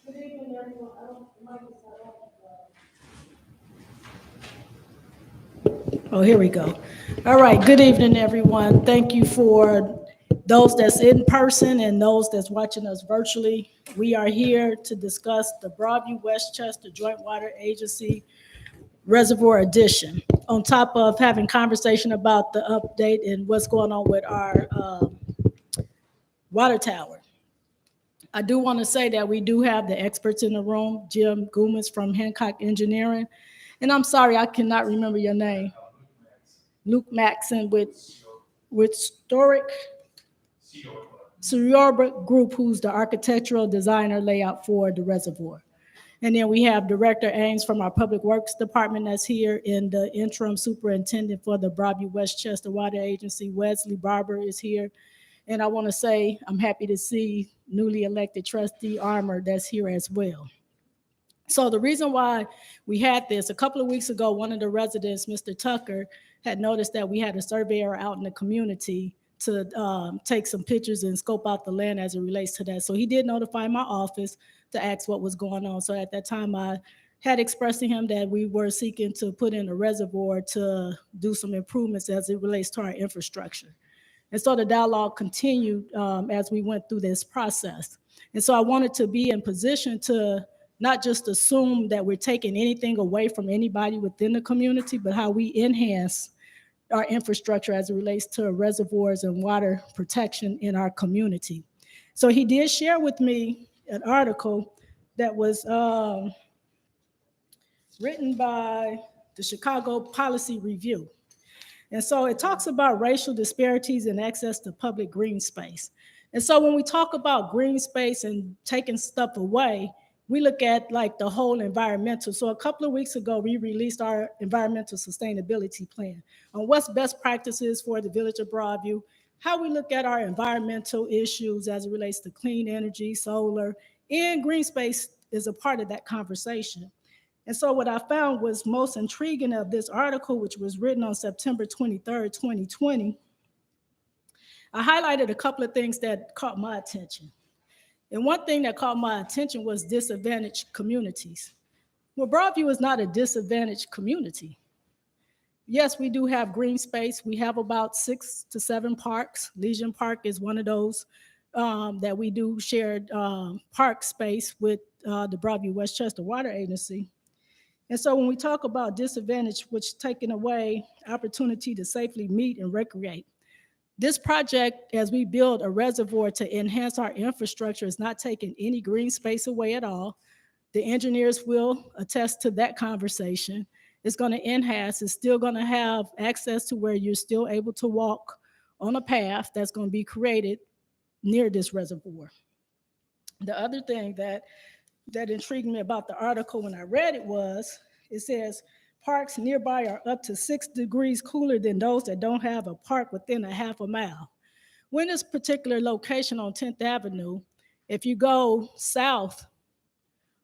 Good evening, everyone. I don't, the mic is not on. Oh, here we go. All right, good evening, everyone. Thank you for those that's in person and those that's watching us virtually. We are here to discuss the Broadview Westchester Joint Water Agency Reservoir Edition. On top of having conversation about the update and what's going on with our water tower. I do want to say that we do have the experts in the room, Jim Goomis from Hancock Engineering. And I'm sorry, I cannot remember your name. Luke Maxon with Storic Group, who's the architectural designer layout for the reservoir. And then we have Director Ames from our Public Works Department that's here, and the interim superintendent for the Broadview Westchester Water Agency, Wesley Barber, is here. And I want to say I'm happy to see newly elected trustee Armour that's here as well. So the reason why we had this, a couple of weeks ago, one of the residents, Mr. Tucker, had noticed that we had a surveyor out in the community to take some pictures and scope out the land as it relates to that. So he did notify my office to ask what was going on. So at that time, I had expressed to him that we were seeking to put in a reservoir to do some improvements as it relates to our infrastructure. And so the dialogue continued as we went through this process. And so I wanted to be in position to not just assume that we're taking anything away from anybody within the community, but how we enhance our infrastructure as it relates to reservoirs and water protection in our community. So he did share with me an article that was written by the Chicago Policy Review. And so it talks about racial disparities in access to public green space. And so when we talk about green space and taking stuff away, we look at like the whole environmental. So a couple of weeks ago, we released our environmental sustainability plan on what's best practices for the village of Broadview, how we look at our environmental issues as it relates to clean energy, solar, and green space is a part of that conversation. And so what I found was most intriguing of this article, which was written on September 23rd, 2020, I highlighted a couple of things that caught my attention. And one thing that caught my attention was disadvantaged communities. Well, Broadview is not a disadvantaged community. Yes, we do have green space. We have about 6 to 7 parks. Legion Park is one of those that we do shared park space with the Broadview Westchester Water Agency. And so when we talk about disadvantage, which taking away opportunity to safely meet and recreate, this project, as we build a reservoir to enhance our infrastructure, is not taking any green space away at all. The engineers will attest to that conversation. It's going to enhance, it's still going to have access to where you're still able to walk on a path that's going to be created near this reservoir. The other thing that intrigued me about the article when I read it was, it says, parks nearby are up to 6 degrees cooler than those that don't have a park within a half a mile. When this particular location on 10th Avenue, if you go south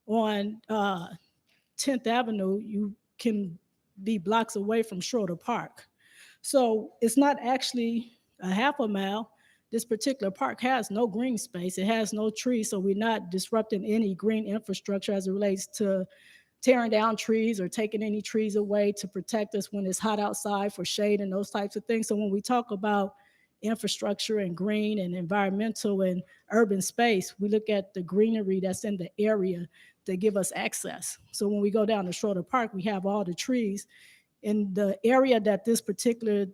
on 10th Avenue, you can be blocks away from Schroeder Park. So it's not actually a half a mile. This particular park has no green space. It has no trees, so we're not disrupting any green infrastructure as it relates to tearing down trees or taking any trees away to protect us when it's hot outside for shade and those types of things. So when we talk about infrastructure and green and environmental and urban space, we look at the greenery that's in the area that give us access. So when we go down to Schroeder Park, we have all the trees. In the area that this particular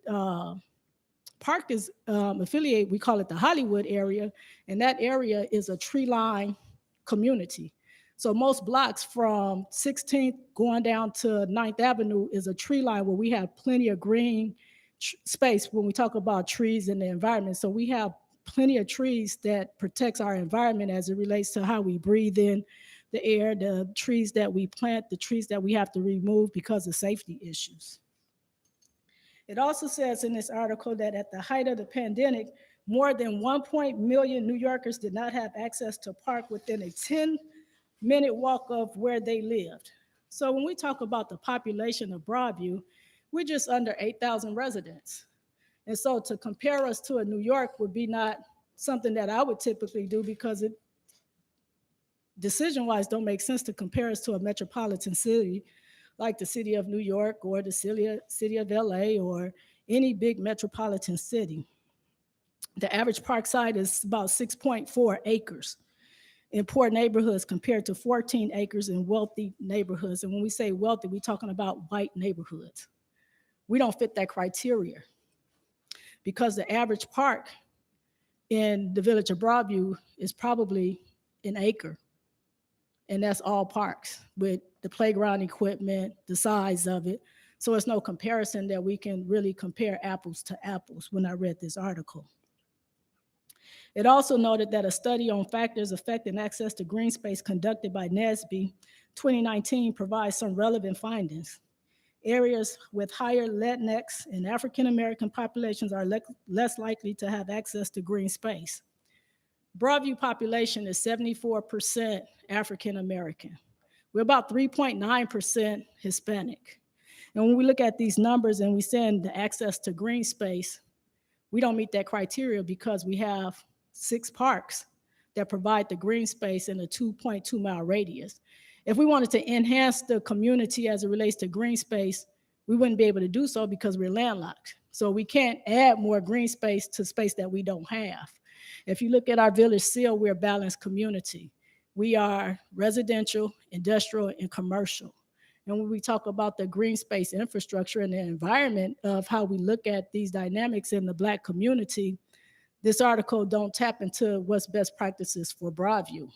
park is affiliated, we call it the Hollywood area, and that area is a tree-lined community. So most blocks from 16th going down to 9th Avenue is a tree line where we have plenty of green space when we talk about trees and the environment. So we have plenty of trees that protects our environment as it relates to how we breathe in the air, the trees that we plant, the trees that we have to remove because of safety issues. It also says in this article that at the height of the pandemic, more than 1 million New Yorkers did not have access to park within a 10-minute walk of where they lived. So when we talk about the population of Broadview, we're just under 8,000 residents. And so to compare us to a New York would be not something that I would typically do because decision-wise don't make sense to compare us to a metropolitan city like the city of New York or the city of LA or any big metropolitan city. The average park site is about 6.4 acres in poor neighborhoods compared to 14 acres in wealthy neighborhoods. And when we say wealthy, we're talking about white neighborhoods. We don't fit that criteria because the average park in the village of Broadview is probably an acre. And that's all parks with the playground equipment, the size of it. So it's no comparison that we can really compare apples to apples when I read this article. It also noted that a study on factors affecting access to green space conducted by NSBE 2019 provides some relevant findings. Areas with higher Latinx and African American populations are less likely to have access to green space. Broadview population is 74% African American. We're about 3.9% Hispanic. And when we look at these numbers and we send the access to green space, we don't meet that criteria because we have 6 parks that provide the green space in a 2.2 mile radius. If we wanted to enhance the community as it relates to green space, we wouldn't be able to do so because we're landlocked. So we can't add more green space to space that we don't have. If you look at our village seal, we're a balanced community. We are residential, industrial, and commercial. And when we talk about the green space infrastructure and the environment of how we look at these dynamics in the Black community, this article don't tap into what's best practices for Broadview.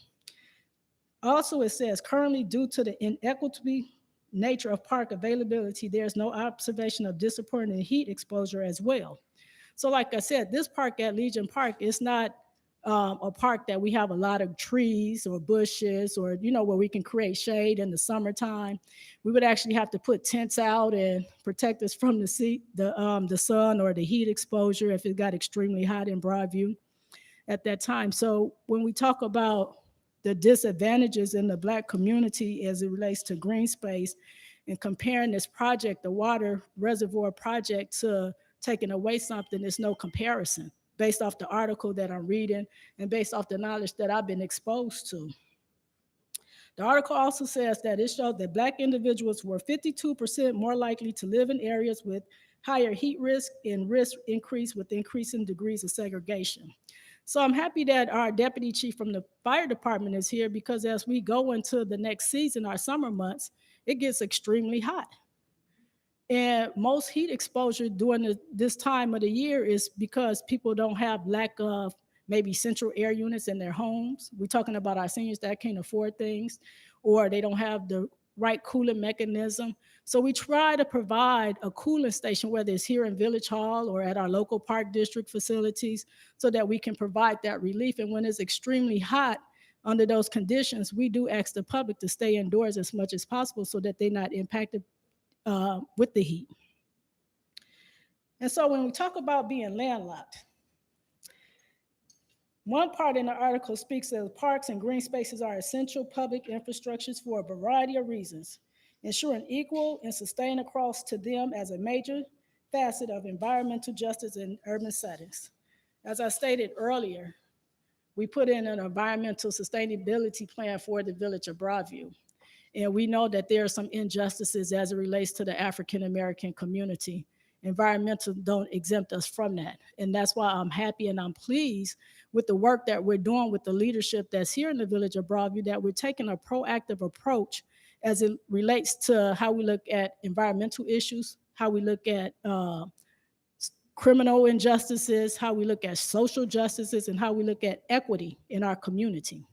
Also, it says, currently due to the inequitable nature of park availability, there's no observation of disappointing heat exposure as well. So like I said, this park at Legion Park is not a park that we have a lot of trees or bushes or, where we can create shade in the summertime. We would actually have to put tents out and protect us from the sun or the heat exposure if it got extremely hot in Broadview at that time. So when we talk about the disadvantages in the Black community as it relates to green space and comparing this project, the water reservoir project, to taking away something, there's no comparison based off the article that I'm reading and based off the knowledge that I've been exposed to. The article also says that it showed that Black individuals were 52% more likely to live in areas with higher heat risk and risk increase with increasing degrees of segregation. So I'm happy that our deputy chief from the fire department is here because as we go into the next season, our summer months, it gets extremely hot. And most heat exposure during this time of the year is because people don't have lack of maybe central air units in their homes. We're talking about our seniors that can't afford things, or they don't have the right cooling mechanism. So we try to provide a cooling station, whether it's here in Village Hall or at our local park district facilities, so that we can provide that relief. And when it's extremely hot, under those conditions, we do ask the public to stay indoors as much as possible so that they're not impacted with the heat. And so when we talk about being landlocked, one part in the article speaks of parks and green spaces are essential public infrastructures for a variety of reasons, ensuring equal and sustained across to them as a major facet of environmental justice in urban settings. As I stated earlier, we put in an environmental sustainability plan for the village of Broadview. And we know that there are some injustices as it relates to the African American community. Environmental don't exempt us from that. And that's why I'm happy and I'm pleased with the work that we're doing with the leadership that's here in the village of Broadview, that we're taking a proactive approach as it relates to how we look at environmental issues, how we look at criminal injustices, how we look at social justices, and how we look at equity in our community.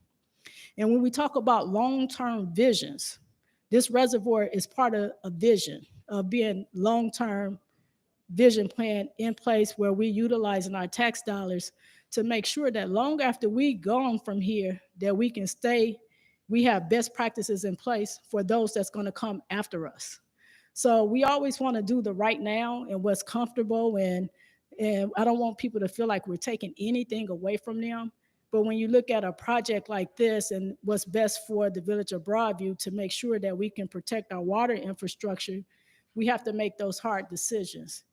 And when we talk about long-term visions, this reservoir is part of a vision of being long-term vision plan in place where we're utilizing our tax dollars to make sure that long after we gone from here, that we can stay, we have best practices in place for those that's going to come after us. So we always want to do the right now and what's comfortable, and I don't want people to feel like we're taking anything away from them. But when you look at a project like this and what's best for the village of Broadview to make sure that we can protect our water infrastructure, we have to make those hard decisions.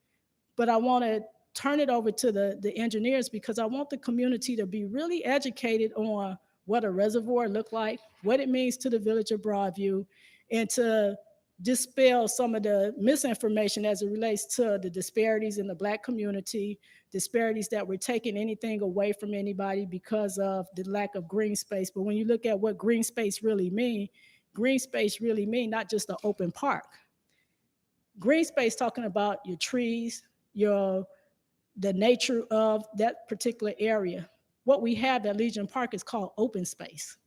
But I want to turn it over to the engineers because I want the community to be really educated on what a reservoir look like, what it means to the village of Broadview, and to dispel some of the misinformation as it relates to the disparities in the Black community, disparities that we're taking anything away from anybody because of the lack of green space. But when you look at what green space really mean not just an open park. Green space talking about your trees, the nature of that particular area. What we have at Legion Park is called open space.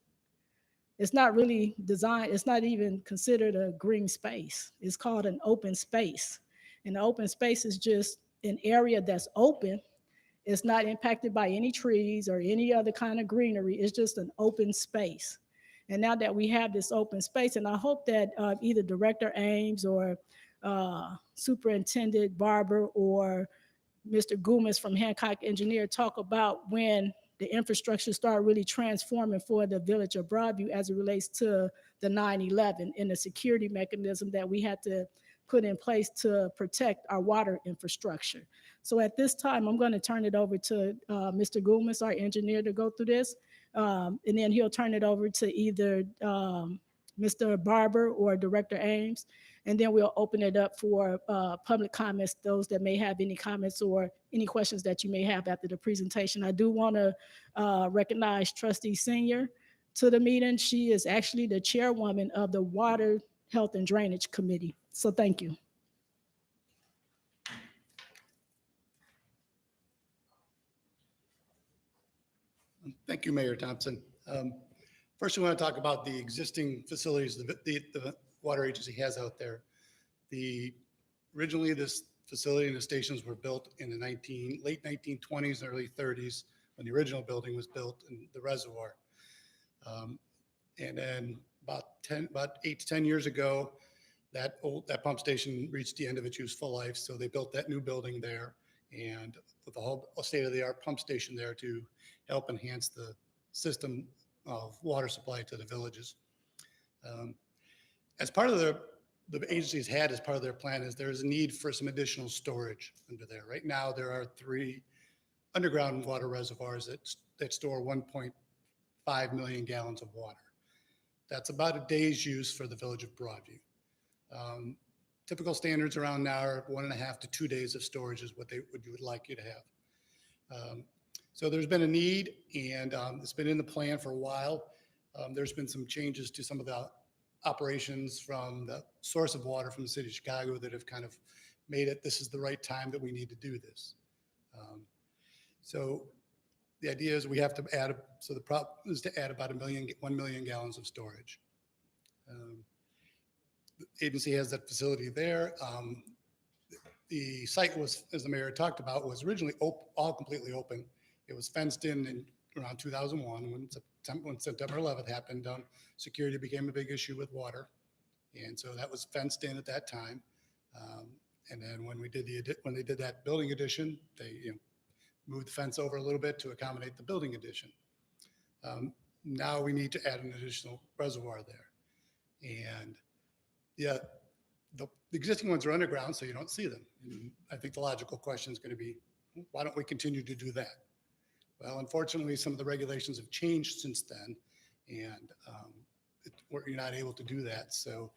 It's not really designed, it's not even considered a green space. It's called an open space. And the open space is just an area that's open. It's not impacted by any trees or any other kind of greenery. It's just an open space. And now that we have this open space, and I hope that either Director Ames or Superintendent Barber or Mr. Goomis from Hancock Engineer talk about when the infrastructure started really transforming for the village of Broadview as it relates to the 9/11 and the security mechanism that we had to put in place to protect our water infrastructure. So at this time, I'm going to turn it over to Mr. Goomis, our engineer, to go through this. And then he'll turn it over to either Mr. Barber or Director Ames. And then we'll open it up for public comments, those that may have any comments or any questions that you may have after the presentation. I do want to recognize Trustee Senior to the meeting. She is actually the chairwoman of the Water, Health, and Drainage Committee. So thank you. Thank you, Mayor Thompson. First, we want to talk about the existing facilities the water agency has out there. Originally, this facility and the stations were built in the late 1920s and early 30s when the original building was built in the reservoir. And then about 8 to 10 years ago, that pump station reached the end of its useful life. So they built that new building there and with the whole state-of-the-art pump station there to help enhance the system of water supply to the villages. As part of the agencies had as part of their plan is there is a need for some additional storage under there. Right now, there are 3 underground water reservoirs that store 1.5 million gallons of water. That's about a day's use for the village of Broadview. Typical standards around now are 1.5 to 2 days of storage is what you would like you to have. So there's been a need, and it's been in the plan for a while. There's been some changes to some of the operations from the source of water from the city of Chicago that have kind of made it, this is the right time that we need to do this. So the idea is we have to add, so the problem is to add about 1 million gallons of storage. The agency has that facility there. The site was, as the mayor talked about, was originally all completely open. It was fenced in around 2001 when September 11th happened. Security became a big issue with water, and so that was fenced in at that time. And then when they did that building addition, they moved the fence over a little bit to accommodate the building addition. Now we need to add an additional reservoir there, and yeah, the existing ones are underground, so you don't see them. And I think the logical question is going to be, why don't we continue to do that? Well, unfortunately, some of the regulations have changed since then, and you're not able to do that. So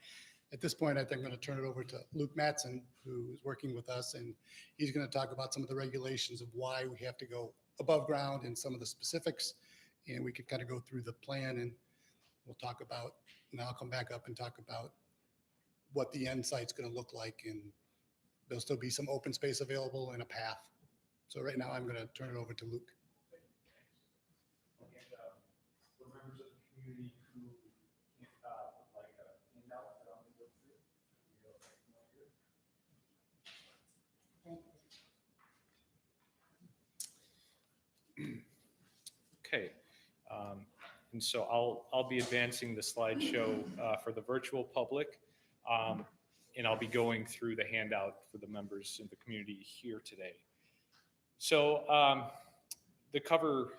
at this point, I think I'm going to turn it over to Luke Mattson, who is working with us, and he's going to talk about some of the regulations of why we have to go above ground and some of the specifics, and we can kind of go through the plan, and we'll talk about, and I'll come back up and talk about what the end site's going to look like, and there'll still be some open space available and a path. So right now I'm going to turn it over to Luke. And for members of the community who would like a handout that I'm going to go through, okay. And so I'll be advancing the slideshow for the virtual public. And I'll be going through the handout for the members in the community here today. So the cover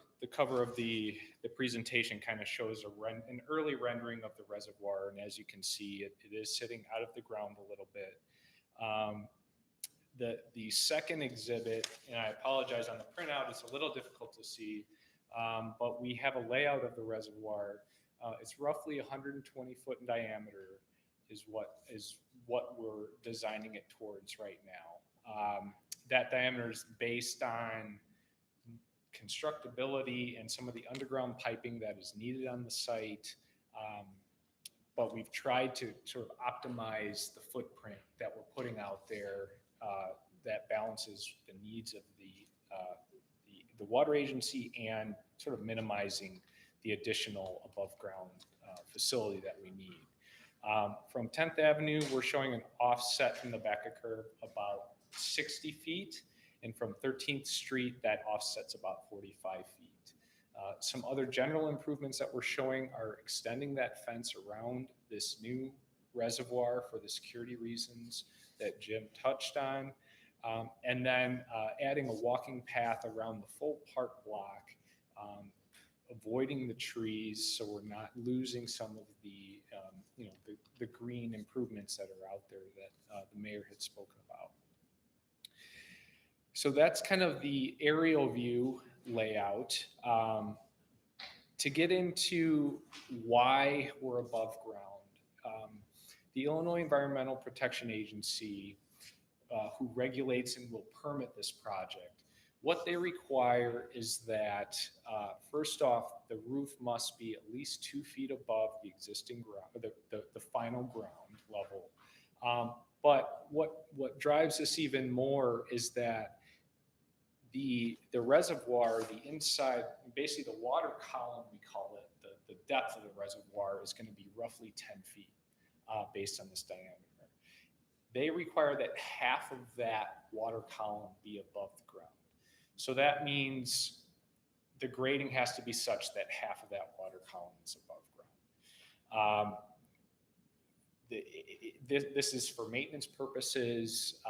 of the presentation kind of shows an early rendering of the reservoir, and as you can see, it is sitting out of the ground a little bit. The second exhibit, and I apologize on the printout, it's a little difficult to see, But we have a layout of the reservoir. It's roughly 120 foot in diameter is what we're designing it towards right now. That diameter is based on constructability and some of the underground piping that is needed on the site. But we've tried to sort of optimize the footprint that we're putting out there that balances the needs of the water agency and sort of minimizing the additional above ground facility that we need. From 10th Avenue, we're showing an offset from the back of curve about 60 feet. And from 13th Street, that offset's about 45 feet. Some other general improvements that we're showing are extending that fence around this new reservoir for the security reasons that Jim touched on. And then adding a walking path around the full park block, avoiding the trees so we're not losing some of the, the green improvements that are out there that the mayor had spoken about. So that's kind of the aerial view layout. To get into why we're above ground, the Illinois Environmental Protection Agency, who regulates and will permit this project, what they require is that, first off, the roof must be at least 2 feet above the existing ground, the final ground level. But what drives this even more is that the reservoir, the inside, basically the water column, we call it, the depth of the reservoir is going to be roughly 10 feet based on this diameter. They require that half of that water column be above the ground. So that means the grading has to be such that half of that water column is above ground. This is for maintenance purposes,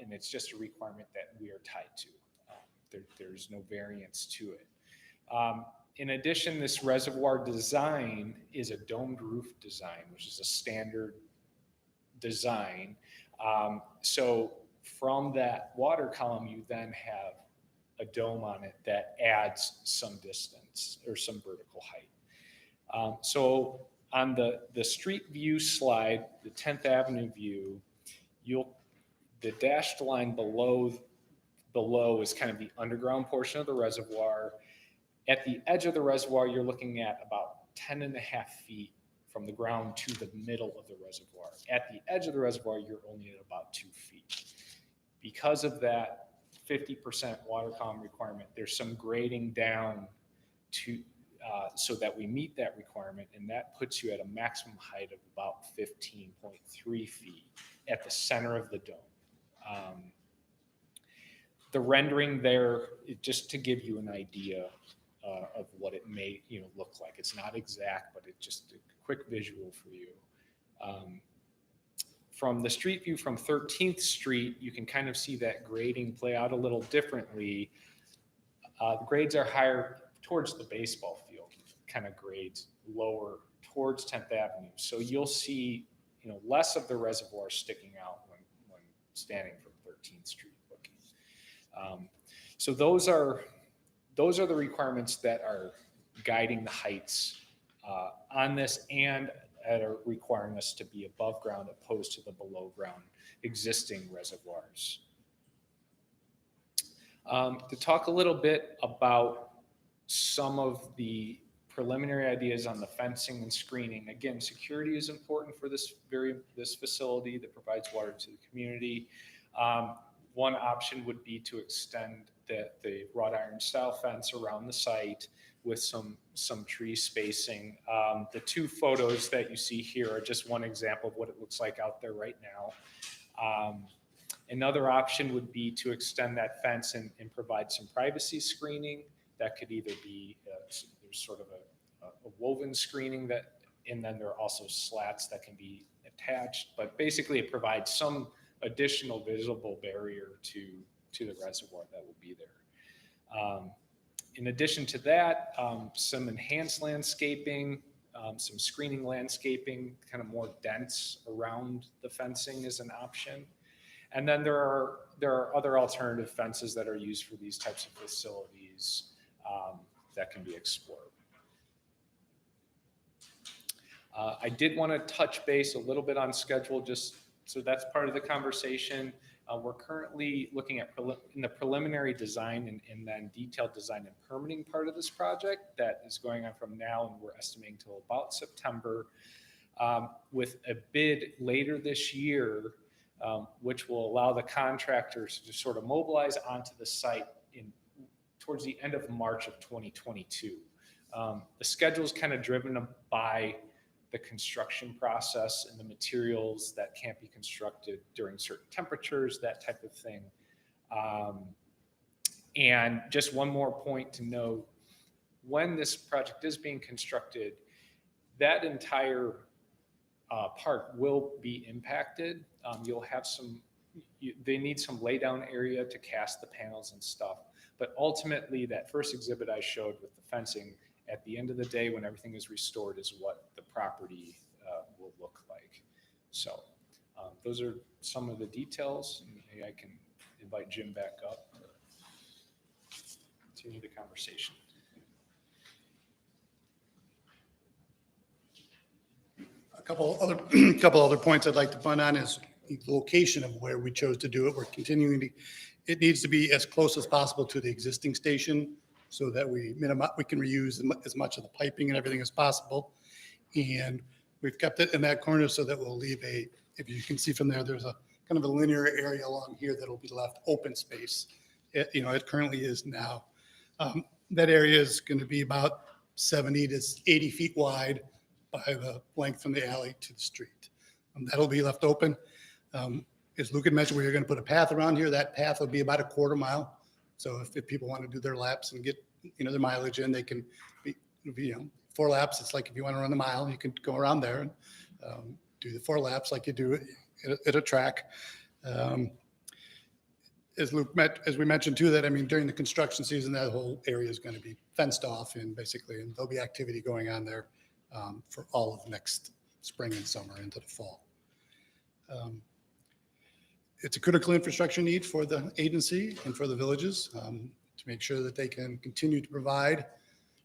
and it's just a requirement that we are tied to. There's no variance to it. In addition, this reservoir design is a domed roof design, which is a standard design. So from that water column, you then have a dome on it that adds some distance or some vertical height. So on the street view slide, the 10th Avenue view, the dashed line below is kind of the underground portion of the reservoir. At the edge of the reservoir, you're looking at about 10.5 feet from the ground to the middle of the reservoir. At the edge of the reservoir, you're only at about 2 feet. Because of that 50% water column requirement, there's some grading down to so that we meet that requirement, and that puts you at a maximum height of about 15.3 feet at the center of the dome. The rendering there, just to give you an idea of what it may look like. It's not exact, but it's just a quick visual for you. From the street view from 13th Street, you can kind of see that grading play out a little differently. The grades are higher towards the baseball field, kind of grades lower towards 10th Avenue. So you'll see less of the reservoir sticking out when standing from 13th Street looking. So those are the requirements that are guiding the heights on this and that are requiring us to be above ground opposed to the below ground existing reservoirs. To talk a little bit about some of the preliminary ideas on the fencing and screening. Again, security is important for this facility that provides water to the community. One option would be to extend the wrought iron style fence around the site with some tree spacing. The two photos that you see here are just one example of what it looks like out there right now. Another option would be to extend that fence and provide some privacy screening. That could either be, there's sort of a woven screening and then there are also slats that can be attached, but basically it provides some additional visible barrier to the reservoir that will be there. In addition to that, some enhanced landscaping, some screening landscaping, kind of more dense around the fencing is an option. And then there are other alternative fences that are used for these types of facilities that can be explored. I did want to touch base a little bit on schedule, just so that's part of the conversation. We're currently looking at in the preliminary design and then detailed design and permitting part of this project that is going on from now, and we're estimating till about September, with a bid later this year, which will allow the contractors to sort of mobilize onto the site towards the end of March of 2022. The schedule is kind of driven by the construction process and the materials that can't be constructed during certain temperatures, that type of thing. And just one more point to note, when this project is being constructed, that entire part will be impacted. You'll have they need some laydown area to cast the panels and stuff. But ultimately, that first exhibit I showed with the fencing, at the end of the day, when everything is restored, is what the property will look like. So those are some of the details. Maybe I can invite Jim back up to continue the conversation. A couple other points I'd like to point on is the location of where we chose to do it. We're continuing to, it needs to be as close as possible to the existing station so that we can reuse as much of the piping and everything as possible. And we've kept it in that corner so that we'll leave if you can see from there, there's a kind of a linear area along here that'll be left open space. It currently is now. That area is going to be about 70 to 80 feet wide by the length from the alley to the street. That'll be left open. As Luke had mentioned, we're going to put a path around here. That path will be about a quarter mile. So if people want to do their laps and get, their mileage in, they can be 4 laps. It's like if you want to run the mile, you can go around there and do the 4 laps like you do at a track. As we mentioned too, that, during the construction season, that whole area is going to be fenced off and there'll be activity going on there for all of next spring and summer into the fall. It's a critical infrastructure need for the agency and for the villages to make sure that they can continue to provide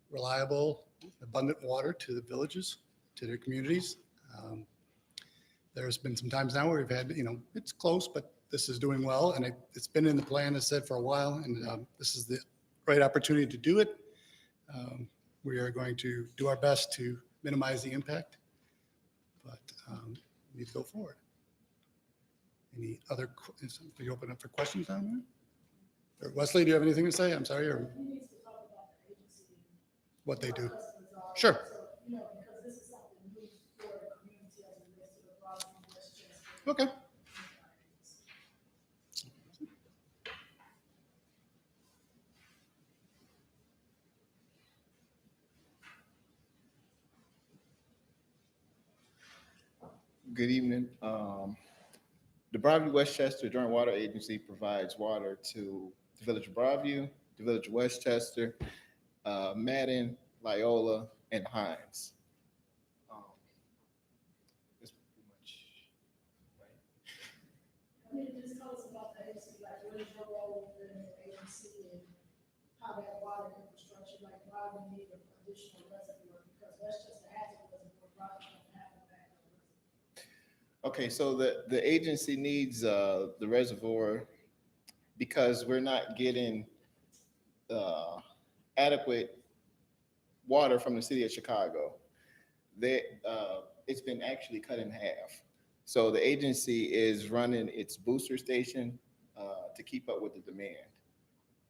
reliable, abundant water to the villages, to their communities. There's been some times now where we've had, it's close, but this is doing well. And it's been in the plan, as said, for a while. And this is the right opportunity to do it. We are going to do our best to minimize the impact, but we need to go forward. Any other, we open up for questions down there? Or Wesley, do you have anything to say? I'm sorry, or what they do? Sure. Okay. Good evening. The Broadview Westchester Joint Water Agency provides water to the Village of Broadview, the Village of Westchester, Madden, Loyola, and Hines. That's pretty much right. Just tell us about the agency, like what is your role within the agency and how that water infrastructure, like why we need an additional reservoir, because Westchester has a reservoir, Broadview doesn't have a backup reservoir. Okay, so the agency needs the reservoir because we're not getting adequate water from the city of Chicago. It's been actually cut in half. So the agency is running its booster station to keep up with the demand.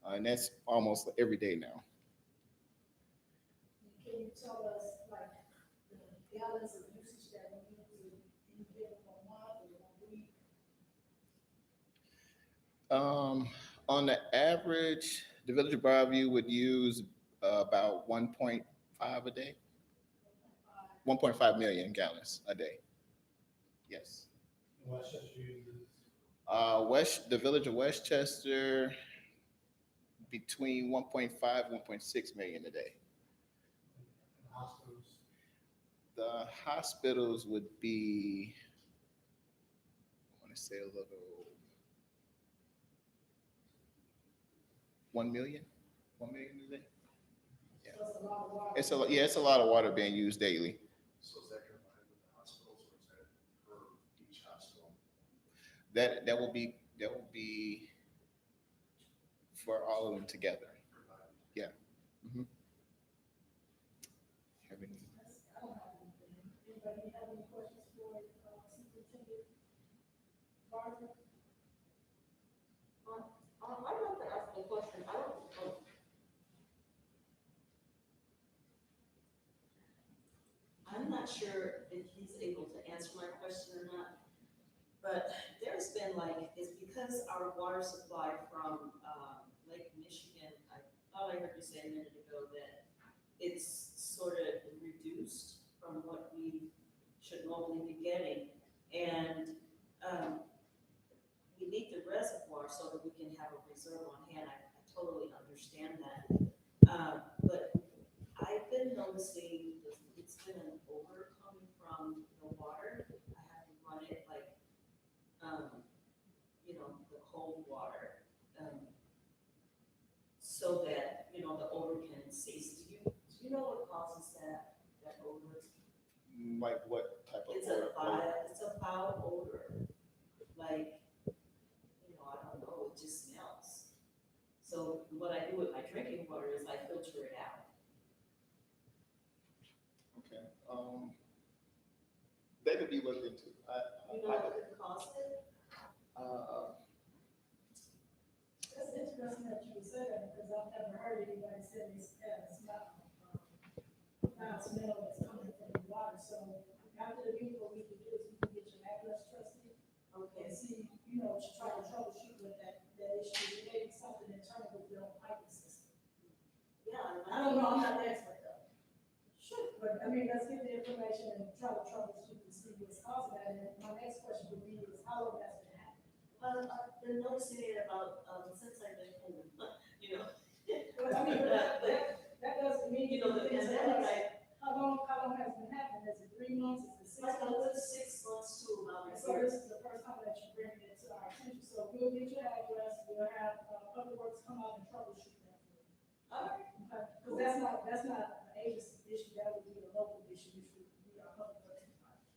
And that's almost every day now. Can you tell us, like, the gallons of usage that we need to give a month or a week? On the average, the Village of Broadview would use about 1.5 a day, 1.5 million gallons a day. Yes. The Village of Westchester between 1.5 and 1.6 million a day. The hospitals would be, I want to say a little 1 million a day. Yeah. That's a lot of water. It's a lot of water being used daily. So is that combined with the hospitals or is that per each hospital? That will be for all of them together. Yeah. Mhm. Have any- I don't have anything. Anybody have any questions for Superintendent Barber? I'd like to ask a question. I don't, I'm not sure if he's able to answer my question or not, but there's been like, it's because our water supply from, Lake Michigan, I thought I heard you say a minute ago that it's sort of reduced from what we should normally be getting. And, we need the reservoir so that we can have a reserve on hand. I totally understand that. But I've been noticing it's been an odor coming from the water. I have to run it like, the cold water, so that, the odor can cease. Do you know what causes that odor? Like what type of? It's a foul odor. Like, I don't know, it just smells. So what I do with my drinking water is I filter it out. Okay. They could be looked into. You know what could cause it? That's interesting that you would say that, because I've never heard anybody say this smell, foul smell that's coming from the water. So after the meeting, what we can do is we can get your address trustee Okay. and see, try to troubleshoot with that issue. It may be something internal with your own piping system. Yeah. I don't know, I'm not the expert though. Sure. But let's get the information and try to troubleshoot and see what's causing that. And my next question would be is how long that's been happening? I've been noticing it about, since I've been home, Well, that doesn't mean, the pandemic, how long has it been happening? Is it 3 months? Is it 6 like a months? good 6 months to about a So year. this is the first time that you bring it to our attention. So we'll get your address, we'll have Public Works come out and troubleshoot that for you. All right. Because that's not an agency issue, that would be a local issue, which would be our Public Works department.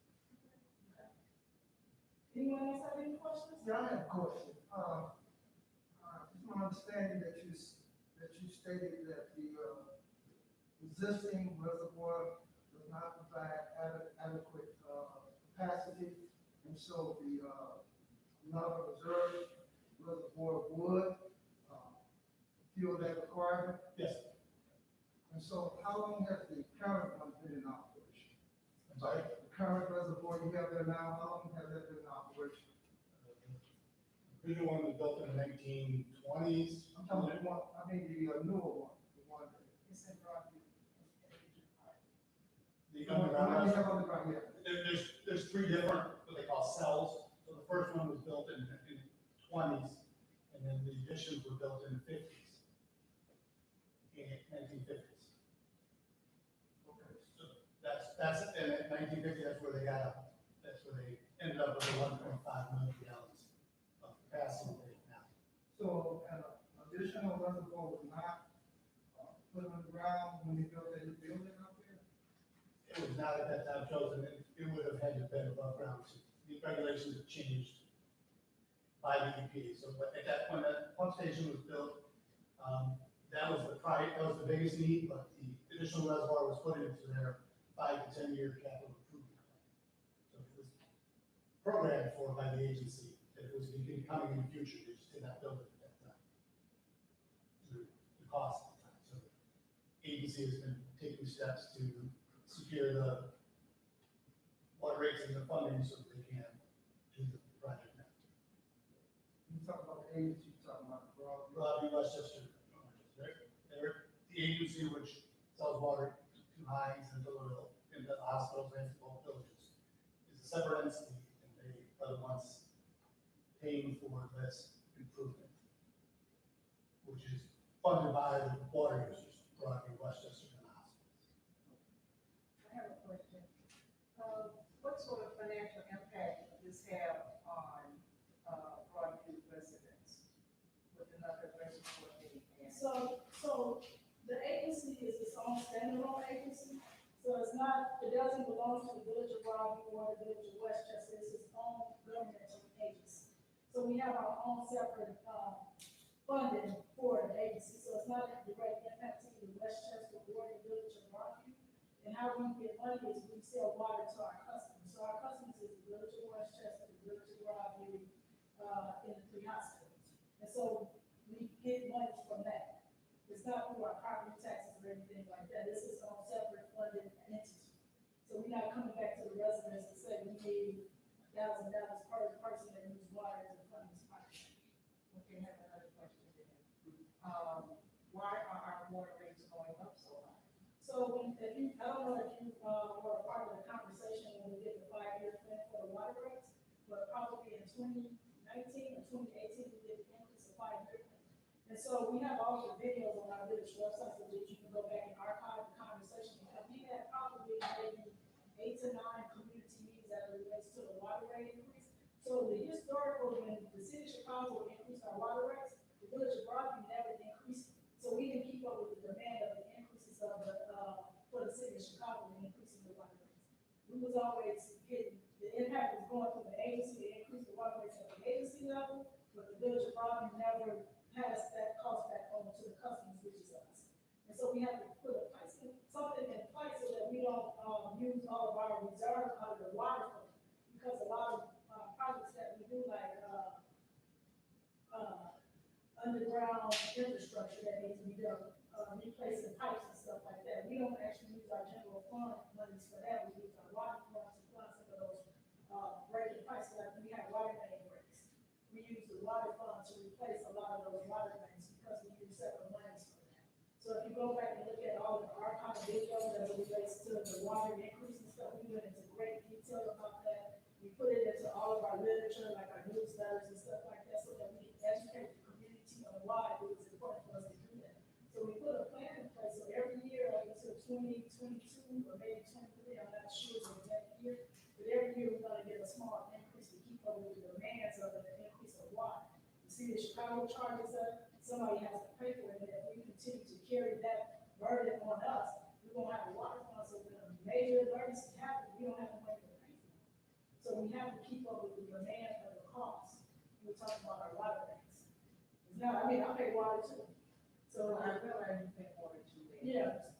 Okay. Anyone else have any questions? Yeah, I have a question. It's my understanding that you stated that the existing reservoir does not provide adequate capacity, and so the another reserve reservoir would fill that requirement. Yes. And so, how long has the current one been in operation? I'm sorry? The current reservoir you have there now, how long has that been in operation? The new one was built in the 1920s. I'm talking about the one, the newer one, the one that It's in Broadview. The the one underground you have reservoir. underground, yeah. There's three different, what they call cells. So the first one was built in the 20s, and then the additions were built in the 50s, in 1950s. Okay. So that's in 1950. That's where they ended up with the 1.5 million gallons of capacity they have now. So an additional reservoir was not put on the ground when they built that new building out there? It was not at that time chosen. It would have had to have been above ground. The regulations have changed by the EPA. So at that point, that pump station was built. That was the biggest need, but the additional reservoir was put into their 5 to 10 year capital improvement plan. So it was programmed for by the agency that it was going to be coming in the future. They just did not build it at that time. The cost at the time. So the agency has been taking steps to secure the water rates and the funding so that they can do the project now. You talk about the agency, you talk about the Broadview. Broadview, Westchester, they're the agency which sells water to Hines and to Little, and the hospitals and to both villages. It's a separate entity, and they are the ones paying for this improvement, which is funded by the water users, Broadview, Westchester, and the hospitals. I have a question. What sort of financial impact would this have on Broadview residents with another reservoir being added? So the agency is its own own standalone agency. So it's not, it doesn't belong to the village of Broadview or the village of Westchester, it's its own governmental agency. So we have our own separate, funding for the agency, so it's not a direct impact to the Westchester or the village of Broadview. And how we get money is we sell water to our customers. So our customers is the village of Westchester, the village of Broadview, and the three hospitals. And so we get money from that. It's not through our property taxes or anything like that. This is a separate funded entity. So we're not coming back to the residents and saying we need $1,000 per person that uses water to fund this project. Okay, I have another question then. Why are our water rates going up so high? So when, if you, I don't know if you, were a part of the conversation when we did the 5-year plan for the water rates, but probably in 2019 or 2018, we did the increase of 5-year plan. And so we have all the videos on our village website so that you can go back and archive the conversation. Because we had probably maybe 8 to 9 community meetings that relates to the water rate increase. So the historical, when the city of Chicago increased our water rates, the village of Broadview never increased. So we didn't keep up with the demand of the increases of the, for the city of Chicago in increasing the water rates. We was always getting, the impact was going through the agency to increase the water rates at the agency level, but the village of Broadview never passed that cost back on to the customers, which is us. And so we have to put a place, something in place so that we don't, use all of our reserves out of the water fund. Because a lot of, projects that we do like, underground infrastructure that needs to be done, replacing pipes and stuff like that. We don't actually use our general fund monies for that. We use our water fund to fund some of those, breaking pipes, like we have water main breaks. We use the water fund to replace a lot of those water mains because we use separate monies for that. So if you go back and look at all the archive videos that relates to the water increase and stuff, we went into great detail about that. We put it into all of our literature, like our newsletters and stuff like that, so that we can educate the community on why it was important for us to do that. So we put a plan in place, so every year, like until 2022 or maybe 23, I'm not sure the exact year, but every year we're gonna get a small increase to keep up with the demands of the increase of water. The city of Chicago charges us, somebody has to pay for it, and if we continue to carry that burden on us, we're gonna have a water fund, so when a major emergency happens, we don't have the money to pay for it. So we have to keep up with the demand of the cost. We're talking about our water rates. It's not, I mean, I pay water too. So I realize you pay water too. Yeah,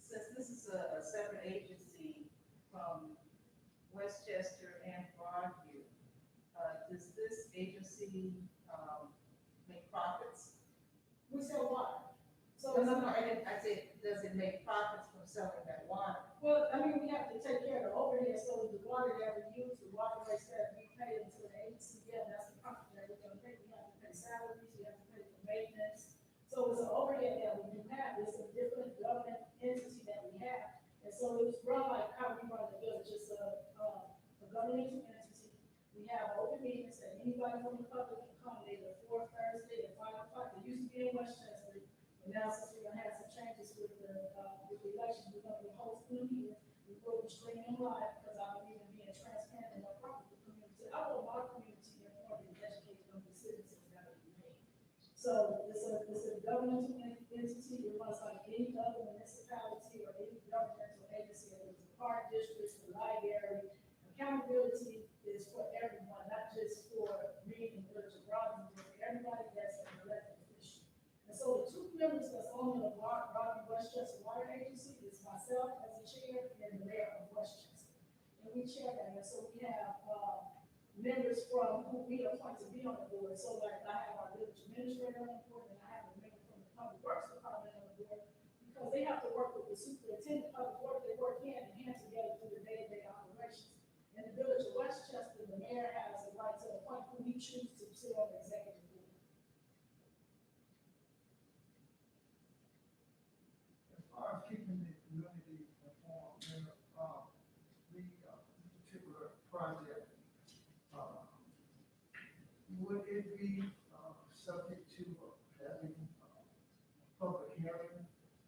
Since this is a separate agency from Westchester and Broadview, does this agency, make profits? we sell water. So, I said, does it make profits from selling that water? well, I mean, we have to take care of the overhead, so the water that we use, the water rates that we pay into the agency, yeah, that's the profit that we're gonna pay. We have to pay salaries, we have to pay for maintenance. So it's an overhead that we do have, it's a different government entity that we have. And so it's run like how we run the village, it's a governmental entity. We have open meetings that anybody from the public can come, they the 4th Thursday at 5 o'clock. They used to be in Westchester, but now since we're gonna have some changes with the election, we're gonna be hosting a meeting. We will be streaming live because I believe in being transparent and upfront with the community. I want my community informed and educated on the citizens that are made. So it's a governmental entity. It runs like any other municipality or any governmental agency. It is a park district, the library. Accountability is for everyone, not just for me and the village of Broadview, but for everybody that's an elected official. And so the two members that's on the Broadview Westchester Water Agency is myself as the chair and the mayor of Westchester. And we chair that, and so we have, members from who we appoint to be on the board. So like I have our village administrator on the board, and I have a member from the public works department on the board, because they have to work with the superintendent of the board. They work hand in hand together through the day-to-day operations. In the village of Westchester, the mayor has the right to appoint who he chooses to sit on the executive board. As far as keeping the community informed, this particular project, would it be subject to having public hearing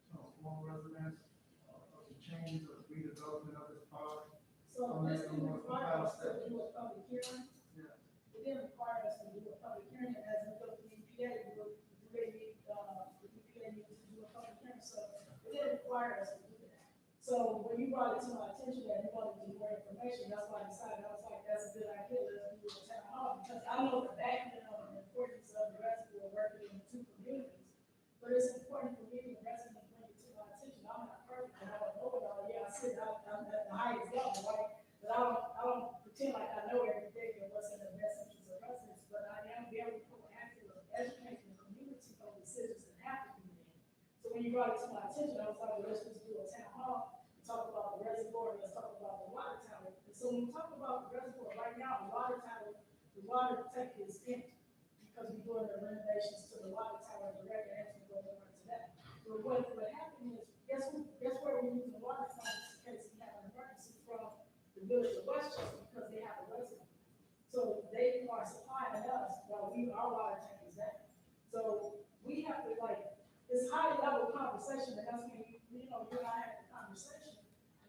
to inform residents of the change or redevelopment of this park? So this didn't require us to do a public hearing. Yeah. It didn't require us to do a public hearing, as in the EPA, the EPA needs to do a require us to do that. So when you brought it to my attention that you wanted to do more information, that's why I decided, I was like, that's a good idea, let's do a town hall, because I know the background and the importance of the reservoir working in the two communities. But it's important for me, the residents, bring it to my attention. I'm not perfect, and I don't know it all. Yeah, I'm at the highest level, right? But I don't pretend like I know everything and what's in the best interest of residents, but I am very proactive of educating the community on decisions that have to be made. So when you brought it to my attention, I was like, well, let's just do a town hall, and talk about the reservoir, and let's talk about the water tower. And so when we talk about the reservoir, right now, the water tank is empty, because we're doing the renovations to the water tower direct, and as we go more into that. But what happened is, guess where we're using the water tower in case we have an emergency from the village of Westchester, because they have a reservoir. So they are supplying us while our water tank is down. So we have to this high level conversation, and that's when you and I had the conversation.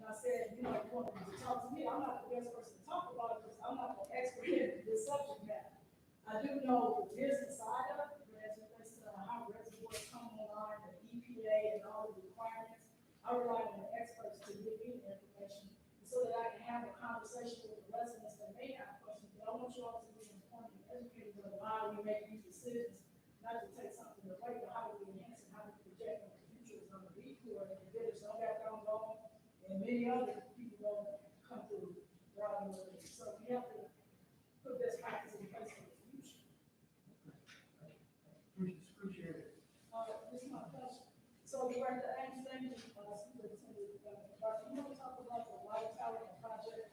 And I said, you wanted to talk to me. I'm not the best person to talk about it because I'm not an expert in this subject matter. I do know the business side of it, as it relates to how reservoirs come online, the EPA and all the requirements. I rely on the experts to give me the information so that I can have a conversation with the residents that may have questions. But I want you all to be informed and educated on why we make these decisions, not to take something away, but how do we enhance it, how do we project what the future is going to be for the village. So that I'm going, and many other people will come through Broadview. So we have to put best practice in place for the future. Appreciate it. This is my question. So Director Anderson, Superintendent, you want to talk about the water tower and project?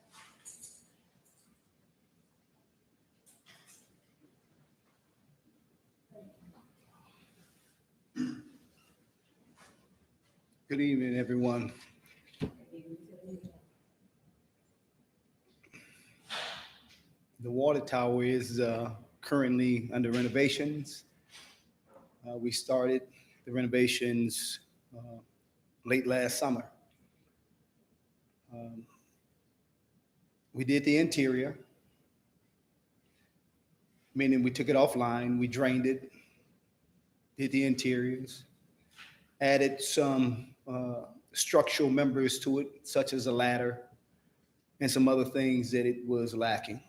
Good evening, everyone. The water tower is currently under renovations. We started the renovations late last summer. We did the interior, meaning we took it offline, we drained it, did the interiors, added some structural members to it, such as a ladder and some other things that it was lacking.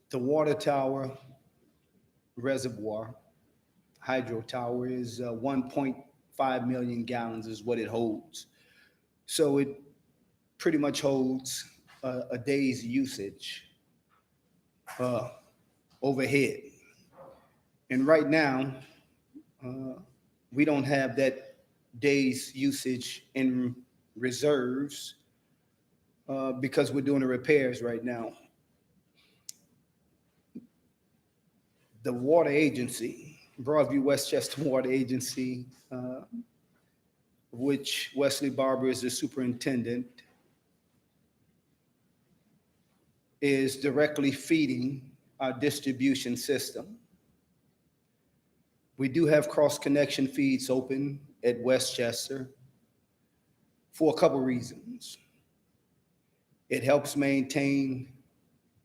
The water tower reservoir, hydro tower, is 1.5 million gallons is what it holds. So it pretty much holds a day's usage overhead. And right now, we don't have that day's usage in reserves because we're doing the repairs right now. The water agency, Broadview Westchester Water Agency, which Wesley Barber is the superintendent, is directly feeding our distribution system. We do have cross-connection feeds open at Westchester for a couple reasons. It helps maintain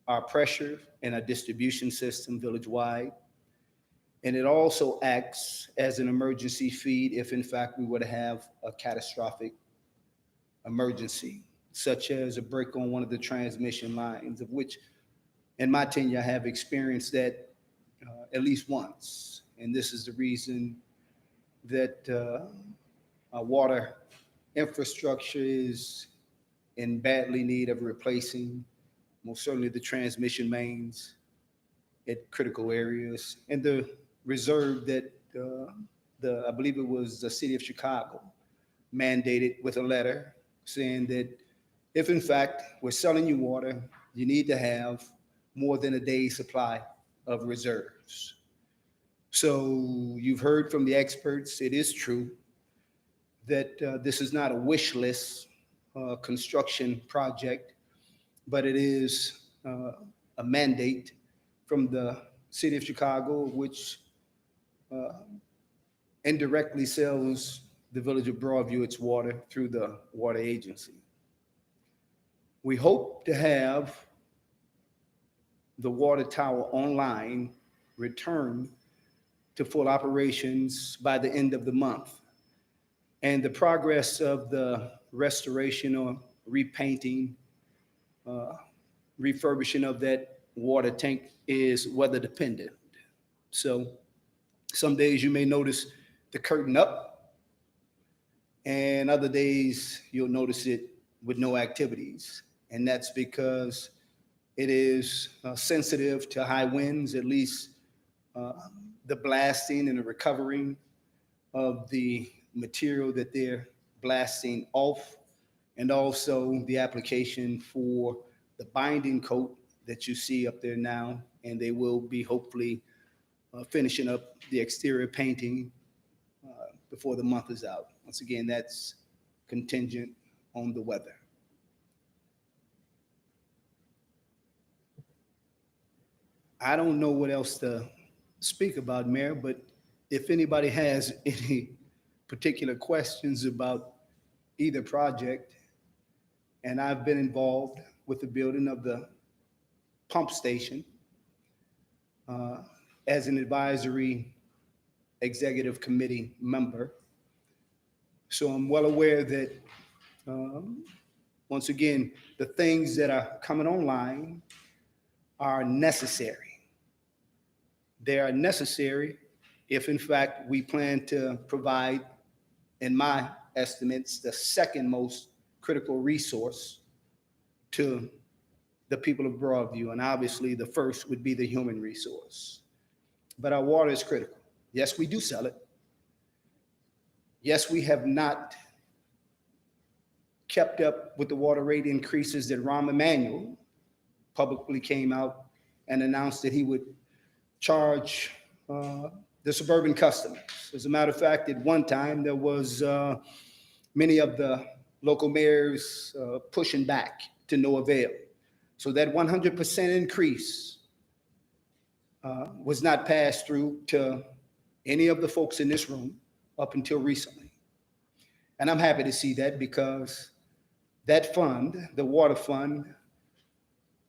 our pressure in our distribution system village-wide, and it also acts as an emergency feed if in fact we were to have a catastrophic emergency, such as a break on one of the transmission lines, of which in my tenure I have experienced that at least once. And this is the reason that our water infrastructure is in badly need of replacing, most certainly the transmission mains at critical areas, and the reserve that I believe it was the city of Chicago mandated with a letter saying that if in fact we're selling you water, you need to have more than a day's supply of reserves. So you've heard from the experts, it is true that this is not a wish list construction project, but it is a mandate from the city of Chicago, which indirectly sells the village of Broadview its water through the water agency. We hope to have the water tower online return to full operations by the end of the month. And the progress of the restoration or repainting, refurbishing of that water tank is weather dependent. So some days you may notice the curtain up, and other days you'll notice it with no activities. And that's because it is sensitive to high winds, at least the blasting and the recovering of the material that they're blasting off, and also the application for the binding coat that you see up there now. And they will be hopefully finishing up the exterior painting before the month is out. Once again, that's contingent on the weather. I don't know what else to speak about, Mayor, but if anybody has any particular questions about either project, and I've been involved with the building of the pump station as an advisory executive committee member. So I'm well aware that, once again, the things that are coming online are necessary. They are necessary if, in fact, we plan to provide, in my estimates, the second most critical resource to the people of Broadview. And obviously, the first would be the human resource. But our water is critical. Yes, we do sell it. Yes, we have not kept up with the water rate increases that Rahm Emanuel publicly came out and announced that he would charge the suburban customers. As a matter of fact, at one time, there was many of the local mayors pushing back to no avail. So that 100% increase was not passed through to any of the folks in this room up until recently. And I'm happy to see that, because that fund, the water fund,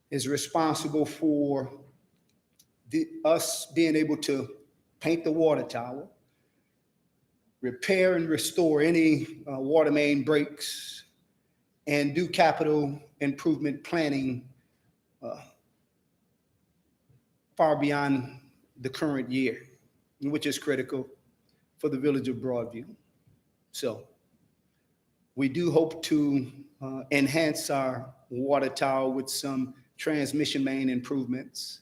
is responsible for us being able to paint the water tower, repair and restore any water main breaks, and do capital improvement planning far beyond the current year, which is critical for the village of Broadview. So we do hope to enhance our water tower with some transmission main improvements,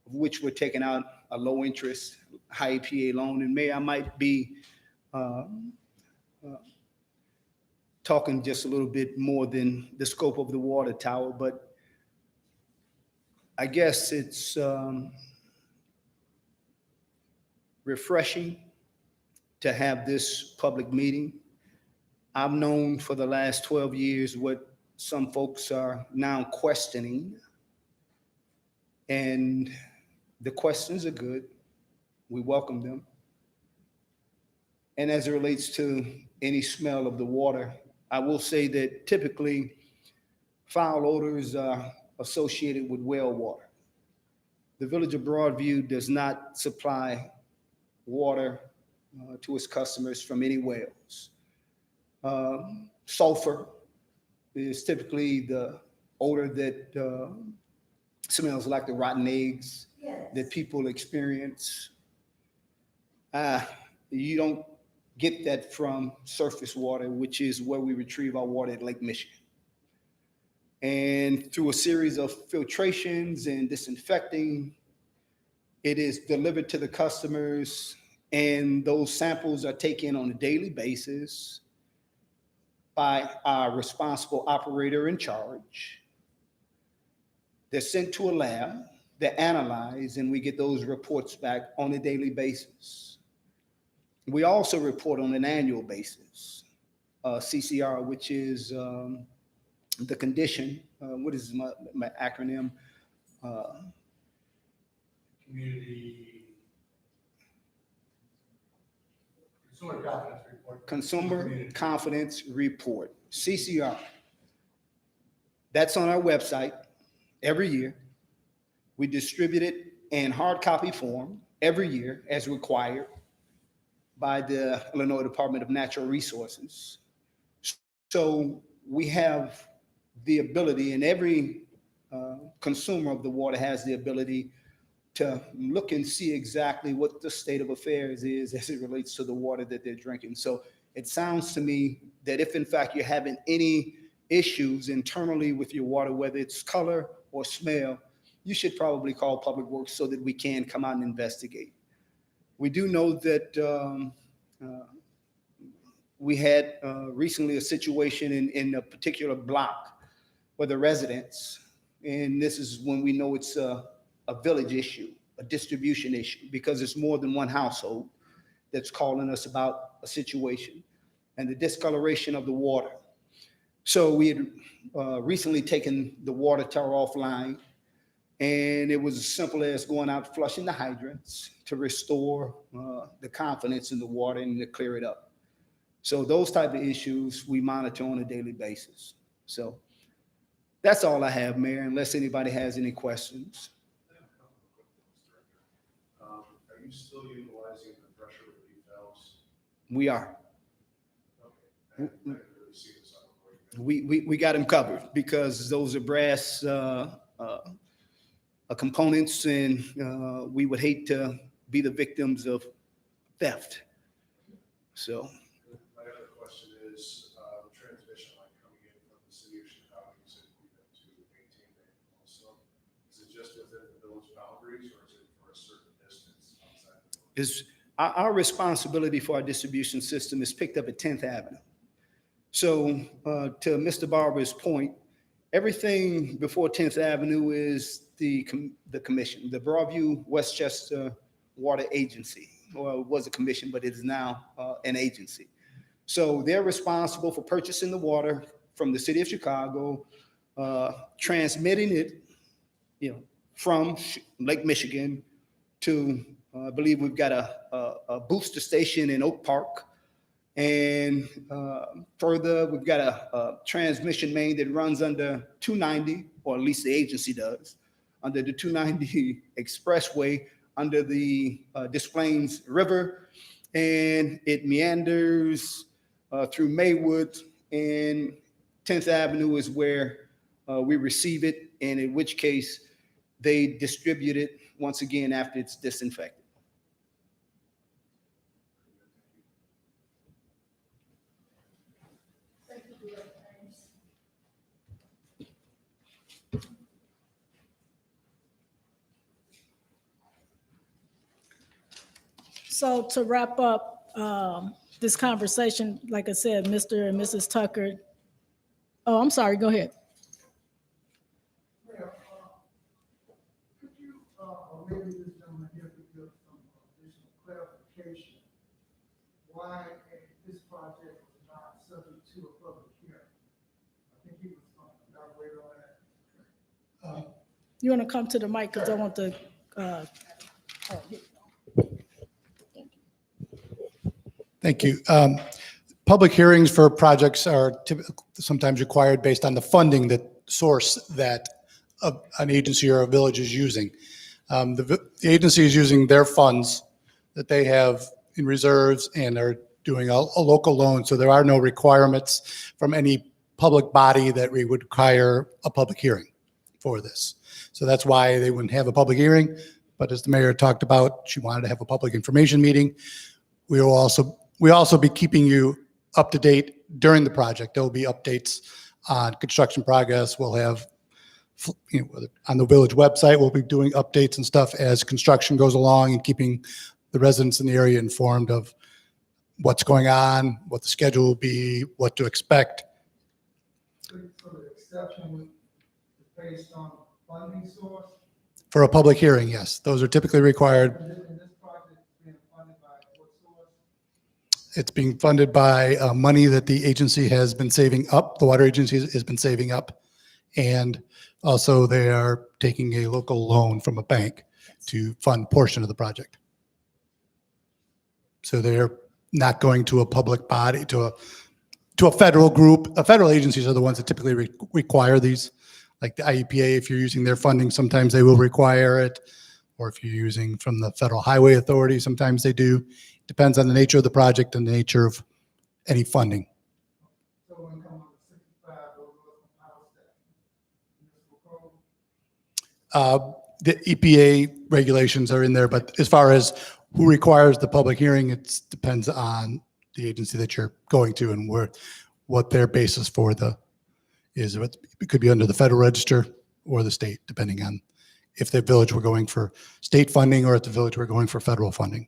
of which we're taking out a low interest, high APA loan. And Mayor, I might be talking just a little bit more than the scope of the water tower, but I guess it's refreshing to have this public meeting. I've known for the last 12 years what some folks are now questioning, and the questions are good. We welcome them. And as it relates to any smell of the water, I will say that typically foul odors are associated with well water. The village of Broadview does not supply water to its customers from any wells. Sulfur is typically the odor that smells like the rotten eggs that people experience. You don't get that from surface water, which is where we retrieve our water at Lake Michigan. And through a series of filtrations and disinfecting, it is delivered to the customers, and those samples are taken on a daily basis by our responsible operator in charge. They're sent to a lab, they're analyzed, and we get those reports back on a daily basis. We also report on an annual basis, CCR, which is the condition, what is my acronym? Consumer Confidence Report, CCR. That's on our website every year. We distribute it in hard copy form every year as required by the Illinois Department of Natural Resources. So we have the ability, and every consumer of the water has the ability to look and see exactly what the state of affairs is as it relates to the water that they're drinking. So it sounds to me that if in fact you're having any issues internally with your water, whether it's color or smell, you should probably call Public Works so that we can come out and investigate. We do know that we had recently a situation in a particular block where the residents, and this is when we know it's a village issue, a distribution issue, because it's more than one household that's calling us about a situation and the discoloration of the water. So we had recently taken the water tower offline, and it was as simple as going out, flushing the hydrants to restore the confidence in the water and to clear it up. So those type of issues we monitor on a daily basis. So that's all I have, Mayor, unless anybody has any questions. Are you still utilizing the pressure relief valves? We are. Okay. I haven't really seen this on the board. We got them covered because those are brass components, and we would hate to be the victims of theft. So. My other question is, the transmission line coming in from the city of Chicago, you said we have to maintain that also. Is it just within the village boundaries, or is it for a certain distance outside the village? Is our responsibility for our distribution system is picked up at 10th Avenue. So to Mr. Barber's point, everything before 10th Avenue is the commission, the Broadview Westchester Water Agency. Well, it was a commission, but it is now an agency. So they're responsible for purchasing the water from the city of Chicago, transmitting it, from Lake Michigan to, I believe we've got a booster station in Oak Park. And further, we've got a transmission main that runs under 290, or at least the agency does, under the 290 expressway under the Des Plaines River. And it meanders through Maywood, and 10th Avenue is where we receive it, and in which case they distribute it once again after it's disinfected. So to wrap up this conversation, like I said, Mr. and Mrs. Tucker. Oh, I'm sorry, go ahead. Mayor, could you, or maybe this gentleman here could give some additional clarification why this project was not subject to a public hearing? I think he was elaborate on that. You want to come to the mic because I want to. Thank you. Public hearings for projects are sometimes required based on the funding source that an agency or a village is using. The agency is using their funds that they have in reserves and are doing a local loan. So there are no requirements from any public body that we would require a public hearing for this. So that's why they wouldn't have a public hearing. But as the mayor talked about, she wanted to have a public information meeting. We will also be keeping you up to date during the project. There will be updates on construction progress. We'll have, on the village website, we'll be doing updates and stuff as construction goes along and keeping the residents in the area informed of what's going on, what the schedule will be, what to expect. So the exception is based on funding source? For a public hearing, yes. Those are typically required. And this project is being funded by what source? It's being funded by money that the agency has been saving up, the water agency has been saving up. And also they are taking a local loan from a bank to fund a portion of the project. So they're not going to a public body, to a federal group. Federal agencies are the ones that typically require these, like the IEPA. If you're using their funding, sometimes they will require it, or if you're using from the Federal Highway Authority, sometimes they do. Depends on the nature of the project and the nature of any funding. So when it comes to 65, those are some power staff. Municipal code. The EPA regulations are in there, but as far as who requires the public hearing, it depends on the agency that you're going to and what their basis for is. It could be under the Federal Register or the state, depending on if the village were going for state funding or if the village were going for federal funding.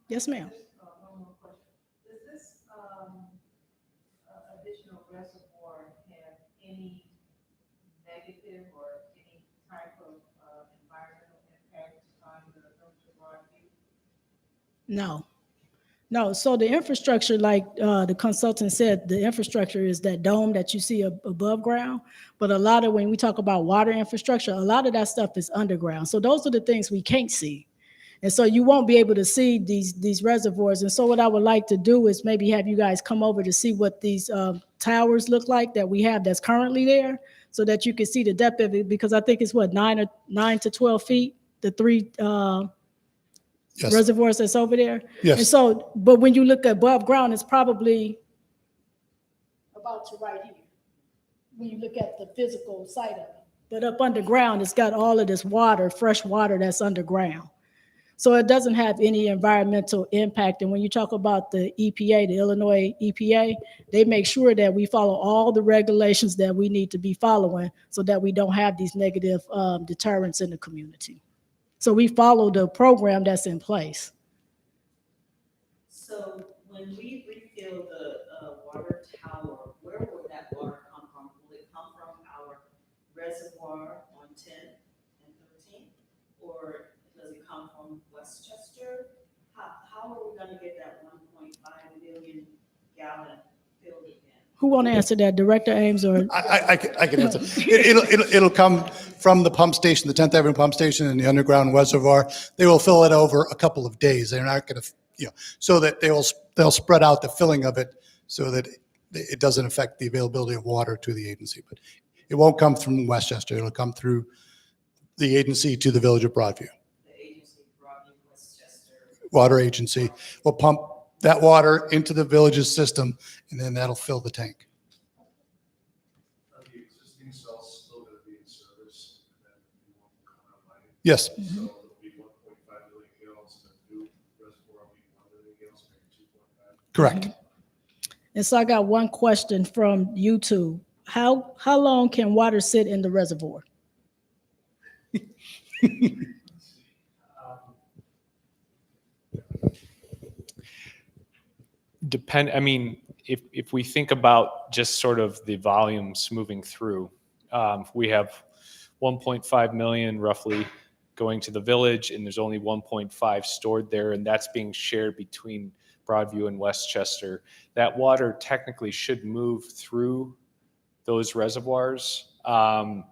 Yes, ma'am. One more question. Does this, additional reservoir have any negative or any type of, environmental impact on the Broadview? No. No, so the infrastructure, like the consultant said, the infrastructure is that dome that you see above ground. But a lot of, when we talk about water infrastructure, a lot of that stuff is underground. So those are the things we can't see. And so you won't be able to see these reservoirs. And so what I would like to do is maybe have you guys come over to see what these towers look like that we have that's currently there, so that you can see the depth of it, because I think it's what, 9 to 12 feet, the three Yes. reservoirs that's over there. Yes. And so, but when you look above ground, it's probably about to right here, when you look at the physical site of it. But up underground, it's got all of this water, fresh water that's underground. So it doesn't have any environmental impact. And when you talk about the EPA, the Illinois EPA, they make sure that we follow all the regulations that we need to be following so that we don't have these negative deterrents in the community. So we follow the program that's in place. So when we refill the water tower, where will that water come from? Will it come from our reservoir on 10th and 13th? Or does it come from Westchester? How are we gonna get that 1.5 million gallon filled again? Who want to answer that, Director Ames or? I can answer. It'll come from the pump station, the 10th Avenue pump station and the underground reservoir. They will fill it over a couple of days. They're not going to, so that they'll spread out the filling of it so that it doesn't affect the availability of water to the agency. But it won't come from Westchester. It'll come through the agency to the village of Broadview. The agency, Broadview, Westchester. Water agency will pump that water into the village's system, and then that'll fill the tank. Are the existing cells still going to be in service and then you won't come online? Yes. So it'll be 1.5 million gallons and the new reservoir will be 1 million gallons, maybe 2.5. Correct. And so I got one question from YouTube. How long can water sit in the reservoir? I mean, if we think about just sort of the volumes moving through, we have 1.5 million roughly going to the village, and there's only 1.5 stored there, and that's being shared between Broadview and Westchester. That water technically should move through those reservoirs. One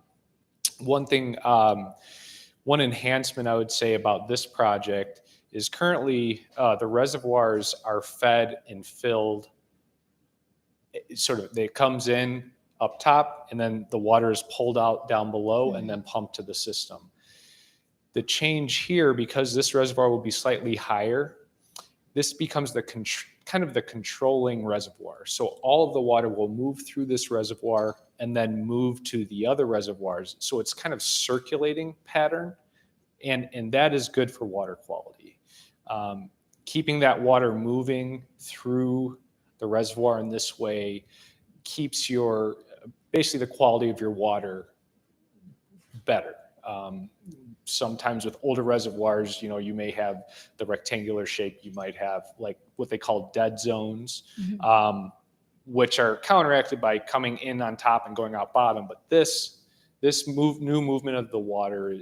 thing, one enhancement I would say about this project is currently the reservoirs are fed and filled. It comes in up top, and then the water is pulled out down below and then pumped to the system. The change here, because this reservoir will be slightly higher, this becomes the kind of the controlling reservoir. So all of the water will move through this reservoir and then move to the other reservoirs. So it's kind of circulating pattern, and that is good for water quality. Keeping that water moving through the reservoir in this way keeps basically the quality of your water better. Sometimes with older reservoirs, you may have the rectangular shape. You might have like what they call dead zones, which are counteracted by coming in on top and going out bottom. But this new movement of the water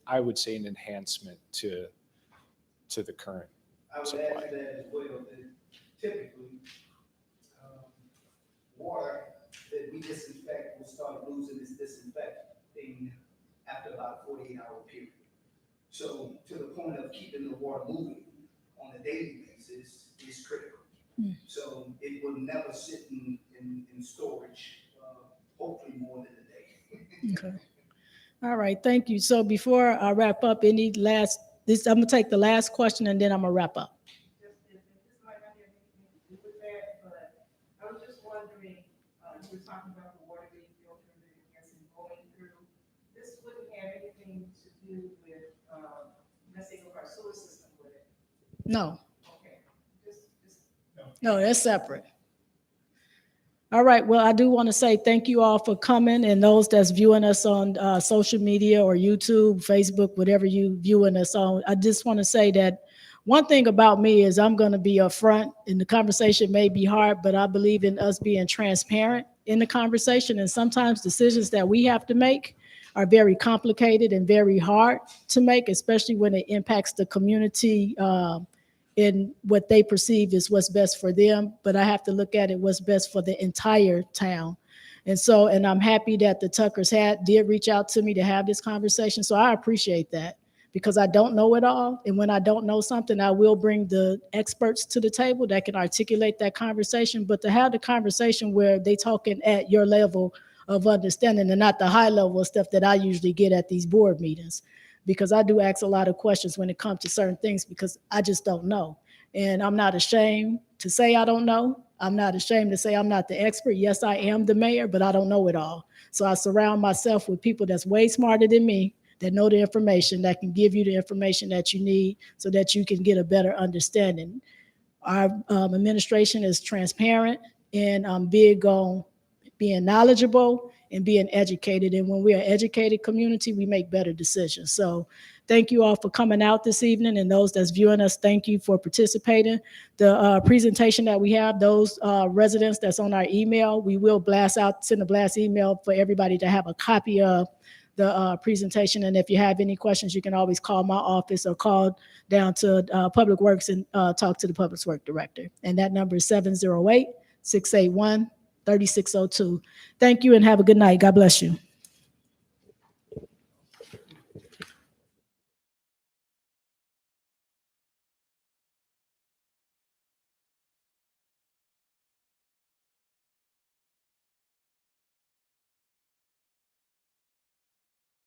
I would say, an enhancement to the current supply. I would add to that as well, that typically, water that we disinfect will start losing its disinfecting after about a 48-hour period. So to the point of keeping the water moving on a daily basis is critical. So it will never sit in storage, hopefully more than a day. Okay. All right, thank you. So before I wrap up, I'm gonna take the last question and then I'm gonna wrap up. Just, this might not have anything to do with that, but I was just wondering, you were talking about the water being filtered and I guess and going through. This wouldn't have anything to do with, let's say, our sewer system, would it? No, Okay, just. no, that's separate. All right, well, I do want to say thank you all for coming, and those that's viewing us on social media or YouTube, Facebook, whatever you viewing us on. I just want to say that one thing about me is I'm going to be upfront, and the conversation may be hard, but I believe in us being transparent in the conversation, and sometimes decisions that we have to make are very complicated and very hard to make, especially when it impacts the community in what they perceive is what's best for them, but I have to look at it what's best for the entire town. And I'm happy that the Tuckers did reach out to me to have this conversation. So I appreciate that because I don't know it all. And when I don't know something, I will bring the experts to the table that can articulate that conversation, but to have the conversation where they talking at your level of understanding and not the high level of stuff that I usually get at these board meetings. Because I do ask a lot of questions when it comes to certain things because I just don't know. And I'm not ashamed to say I don't know. I'm not ashamed to say I'm not the expert. Yes, I am the mayor, but I don't know it all. So I surround myself with people that's way smarter than me, that know the information, that can give you the information that you need so that you can get a better understanding. Our administration is transparent, and I'm big on being knowledgeable and being educated. And when we're an educated community, we make better decisions. So thank you all for coming out this evening. And those that's viewing us, thank you for participating. The presentation that we have, those residents that's on our email, we will send a blast email for everybody to have a copy of the presentation. And if you have any questions, you can always call my office or call down to Public Works and talk to the Public Works Director. And that number is 708-681-3602. Thank you and have a good night. God bless you.